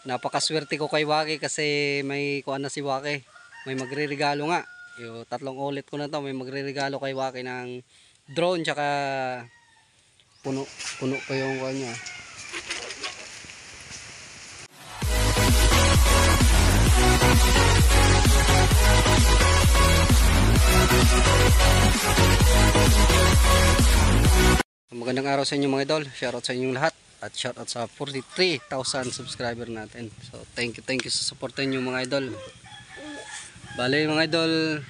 Napakaswerte ko kay Waki kasi may kuan na si Waki. May magre-regalo nga. Yung tatlong ulit ko na to, may magre-regalo kay Waki ng drone tsaka puno pa yung kuan niya. Magandang araw sa inyo mga idol. Shoutout sa inyong lahat. At shoutout sa 43,000 subscriber natin. So thank you sa support niyo mga idol. Bale mga idol,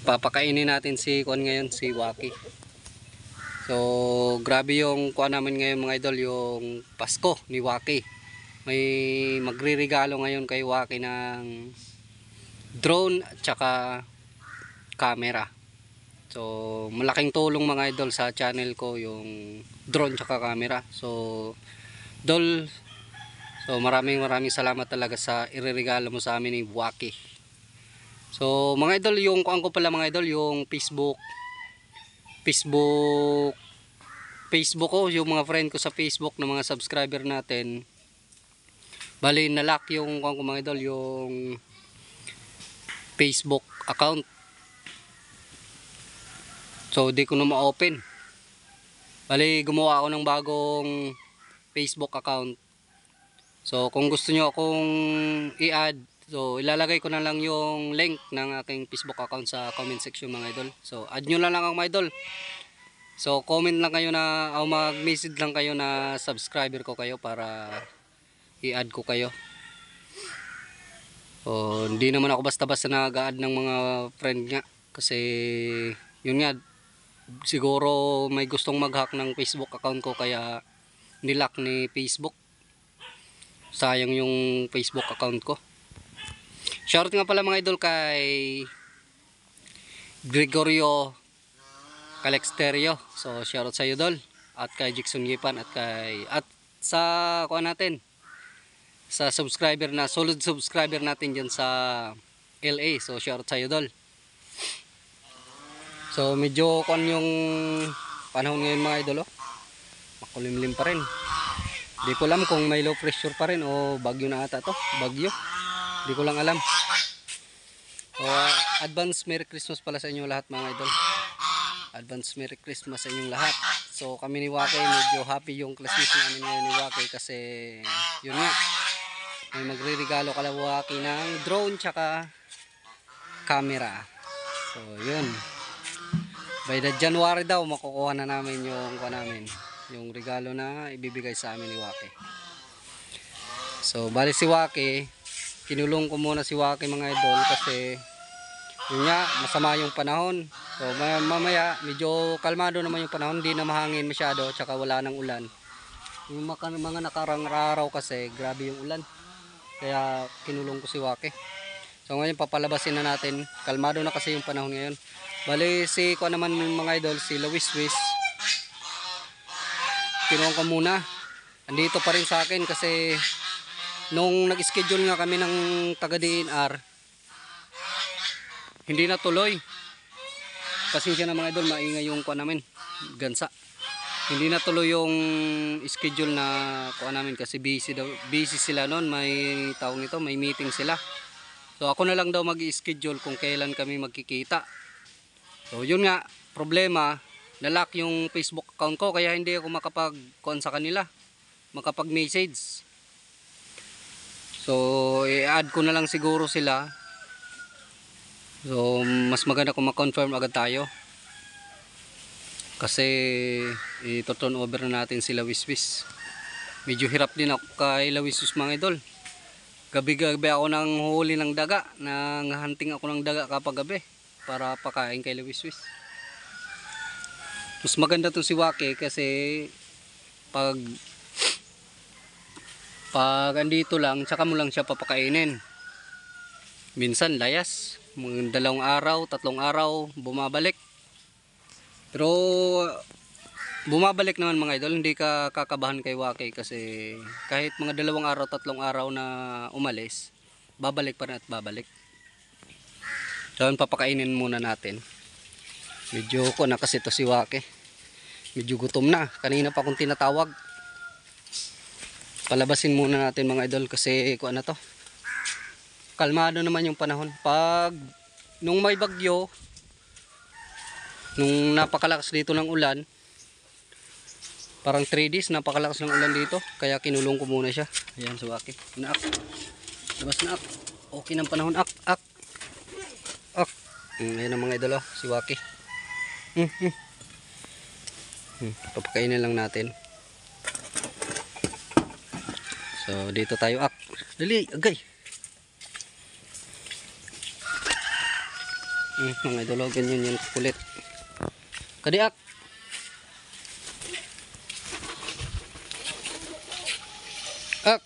papakainin natin si kuan ngayon, si Waki. So grabe yung kuan namin ngayon mga idol, yung Pasko ni Waki. May magre-regalo ngayon kay Waki ng drone at saka camera. So malaking tulong mga idol sa channel ko yung drone tsaka camera. So maraming salamat talaga sa ireregalo mo sa amin ni Waki. So mga idol, yung kuan ko pala mga idol, yung Facebook ko, yung mga friend ko sa Facebook na mga subscriber natin. Bali nalock yung kuan ko mga idol, yung Facebook account. So di ko na ma-open. Bali gumawa ako ng bagong Facebook account. So kung gusto nyo akong i-add, so ilalagay ko na lang yung link ng aking Facebook account sa comment section mga idol. So add nyo lang ang mga idol. So comment lang kayo na, o mag-message lang kayo na subscriber ko kayo para i-add ko kayo. So hindi naman ako basta-basta nag-add ng mga friend nga. Kasi yun nga, siguro may gustong mag-hack ng Facebook account ko kaya nilock ni Facebook. Sayang yung Facebook account ko. Shoutout nga pala mga idol kay Gregorio Calexterio. So shoutout sa iyo dol. At kay Jackson Gipan at sa kuha natin, sa subscriber na, solid subscriber natin dyan sa LA. So shoutout sa iyo dol. So medyo kuan yung panahon ngayon mga idol, oh. Makulimlim pa rin. Di ko alam kung may low pressure pa rin o bagyo na ata to, bagyo. Di ko lang alam. So advance Merry Christmas pala sa inyo lahat mga idol. Advance Merry Christmas sa inyong lahat. So kami ni Waki, medyo happy yung Christmas namin ngayon ni Waki kasi yun nga, may magre-regalo kala Waki ng drone tsaka camera. So yun, by the January daw makukuha na namin yung regalo na ibibigay sa amin ni Waki. So bali si Waki, kinulong ko muna si Waki mga idol kasi yun nga, masama yung panahon. So mamaya medyo kalmado naman yung panahon, hindi na mahangin masyado tsaka wala nang ulan. Yung mga nakarang araw kasi grabe yung ulan, kaya kinulong ko si Waki. So ngayon papalabasin na natin, kalmado na kasi yung panahon ngayon. Bali si ko naman mga idol, si Luis kinuha ko muna. Andito pa rin sa akin kasi nung nag-schedule nga kami ng taga DNR, hindi na tuloy. Pasensya na mga idol, maingay yung kuha namin, gansa. Hindi na tuloy yung schedule na kuha namin kasi busy sila noon, may tawag nito, may meeting sila. So ako na lang daw mag-i-schedule kung kailan kami magkikita. So yun nga, problema, nalock yung Facebook account ko kaya hindi ako makapag-kuan sa kanila, makapag-message. So i-add ko na lang siguro sila. So mas maganda kung ma-confirm agad tayo. Kasi i-turn over na natin si Lawiswis. Medyo hirap din ako kay Lawiswis mga idol. Gabi-gabi ako nang huli ng daga, nang hunting ako ng daga kapag gabi para pakain kay Lawiswis. Mas maganda to si Waki kasi pag andito lang, tsaka mo lang siya papakainin. Minsan layas, mga 2 araw, 3 araw bumabalik. Pero bumabalik naman mga idol, hindi ka kakabahan kay Waki kasi kahit mga 2 araw, 3 araw na umalis, babalik pa rin at babalik. So papakainin muna natin. Medyo ko na kasi to si Waki. Medyo gutom na. Kanina pa akong tinatawag. palabasin muna natin mga idol kasi kuan na to. Kalmado naman yung panahon. Pag nung may bagyo, nung napakalakas dito ng ulan, parang 3 days napakalakas ng ulan dito, kaya kinulong ko muna siya. Ayan, si Waki. Naak. Labas na ak. Okay ng panahon ak. Ak. Ayan ang mga idol oh, si Waki. Papakainin lang natin. So dito tayo ak. Dali, agay. Mga idol, ganyan yan kulit. Kadiak. Ak.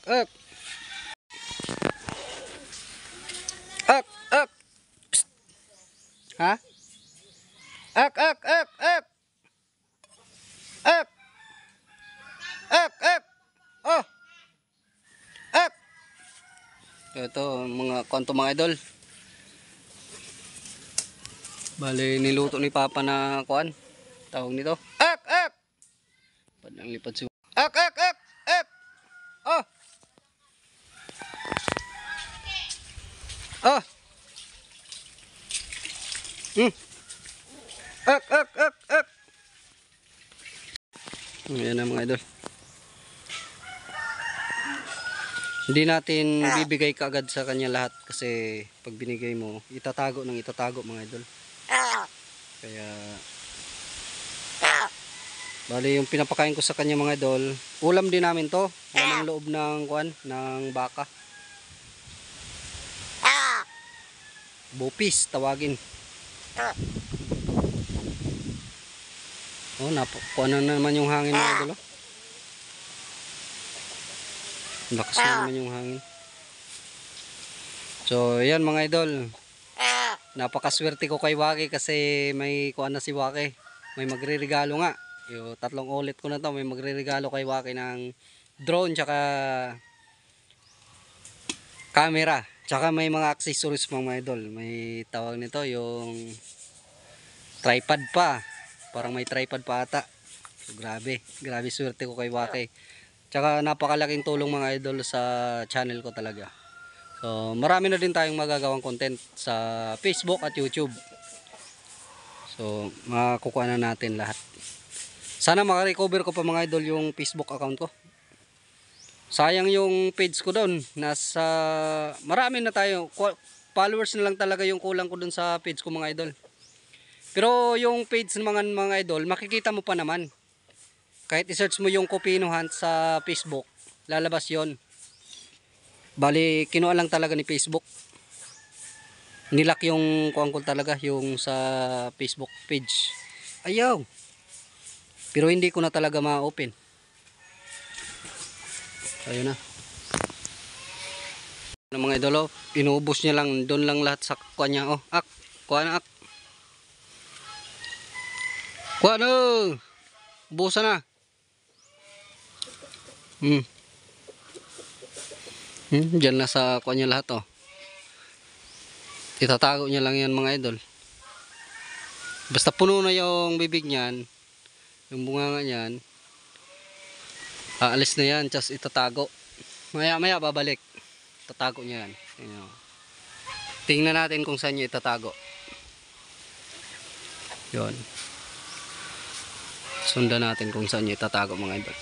Psst. Ha? Ak. Oh. Ak. Ito mga konto mga idol. Bale niluto ni Papa na kuan. Tawag nito. Ak. Padang lipad si. Ak. Oh. Oh. Ak. Ayan na mga idol. Hindi natin bibigay kaagad sa kanya lahat kasi pag binigay mo, itatago mga idol. Kaya bali yung pinapakain ko sa kanya mga idol, ulam din namin to, ng loob ng kuan ng baka. Bupis tawagin. Oh, kuan na naman yung hangin mga idol. Oh. Lakas na naman yung hangin. So, yan mga idol. Napakaswerte ko kay Waki kasi may kuan na si Waki. May magre-regalo nga. Yung 3 ulit ko na to, may magre-regalo kay Waki ng drone tsaka camera. Tsaka may mga accessories mga idol. May tawag nito yung tripod pa. Parang may tripod pa ata. So, grabe swerte ko kay Waki. Tsaka napakalaking tulong mga idol sa channel ko talaga. So marami na din tayong magagawang content sa Facebook at YouTube. So makukuha na natin lahat. Sana makarecover ko pa mga idol yung Facebook account ko. Sayang yung page ko doon. Marami na tayo. Followers na lang talaga yung kulang ko doon sa page ko mga idol. Pero yung page ng mga idol, makikita mo pa naman. Kahit i-search mo yung Cupino Hunt sa Facebook, lalabas yon. Bali, kinuha lang talaga ni Facebook. Nilak yung kuang ko talaga, yung sa Facebook page. Ayaw. Pero hindi ko na talaga ma-open. Ayun na. Mga idolo, inuubos niya lang, doon lang lahat sa kuha niya. Oh, ak, kuha na ak. Kuha na. Ubusan na. Diyan na sa kuha niya lahat oh. Itatago niya lang yan mga idol. Basta puno na yung bibig niyan, yung bunganga niyan, aalis na yan, just itatago. Maya babalik. Tatago niya yan. Tingnan natin kung saan niya itatago. Yun. Sundan natin kung saan niya itatago mga idol.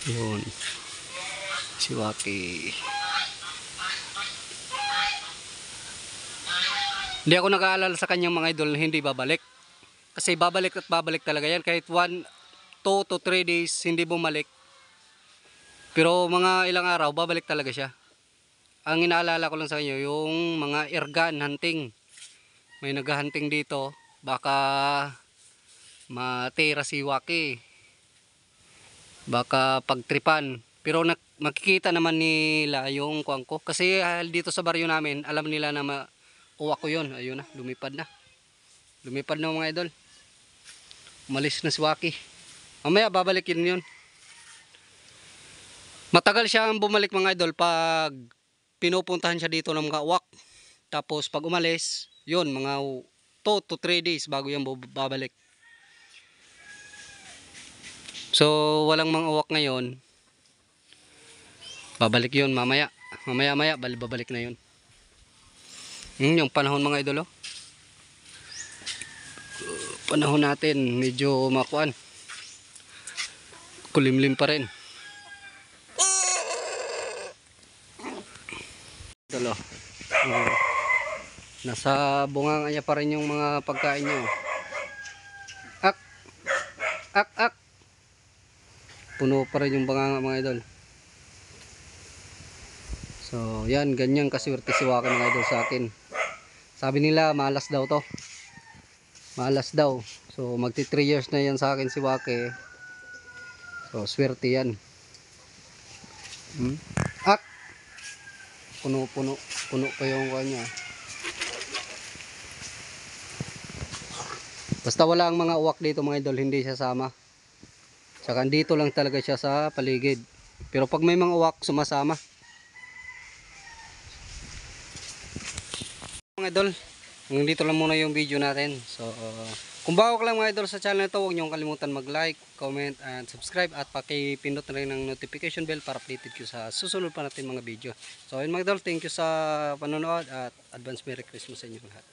Yun. Si Waki. Hindi ako nag-aalala sa kanyang mga idol na hindi babalik. Kasi babalik at babalik talaga yan. Kahit 1, 2 to 3 days hindi bumalik. Pero mga ilang araw babalik talaga siya. Ang inaalala ko lang sa kanya yung mga airgun hunting. May naghahunting dito. Baka matira si Waki. Baka pagtripan. Pero makikita naman nila yung kuwang ko. Kasi dito sa baryo namin, alam nila na uwak ko yun. Ayun na, lumipad na. Lumipad na mga idol. Umalis na si Waki. Mamaya babalikin yun. Matagal siyang bumalik mga idol pag pinupuntahan siya dito ng mga uwak. Tapos pag umalis, yun mga 2 to 3 days bago yan babalik. So walang mga uwak ngayon. Babalik yun mamaya. Mamaya babalik na yun. Yung panahon mga idol, oh. Panahon natin medyo makuan. Kulimlim pa rin. Idol, oh. Nasa bunganga niya pa rin yung mga pagkain nyo. Ak! Ak! Ak! Puno pa rin yung bunganga mga idol. So yan, ganyan kaswerte si Waki mga idol sa akin. Sabi nila malas daw to. Malas daw. So magti 3 years na yan sa akin si Waki. So swerte yan. Ak! Puno pa yung kanya. Basta wala ang mga uwak dito mga idol, hindi siya sama. Saka dito lang talaga siya sa paligid. Pero pag may mga uwak, sumasama. Mga idol, hanggang dito lang muna yung video natin. So, kung bago ka lang mga idol sa channel na ito, huwag niyong kalimutan mag-like, comment, and subscribe. At pakipindot na rin ng notification bell para updated ko sa susunod pa natin mga video. So, ayun mga idol, thank you sa panonood at advance Merry Christmas sa inyo lahat.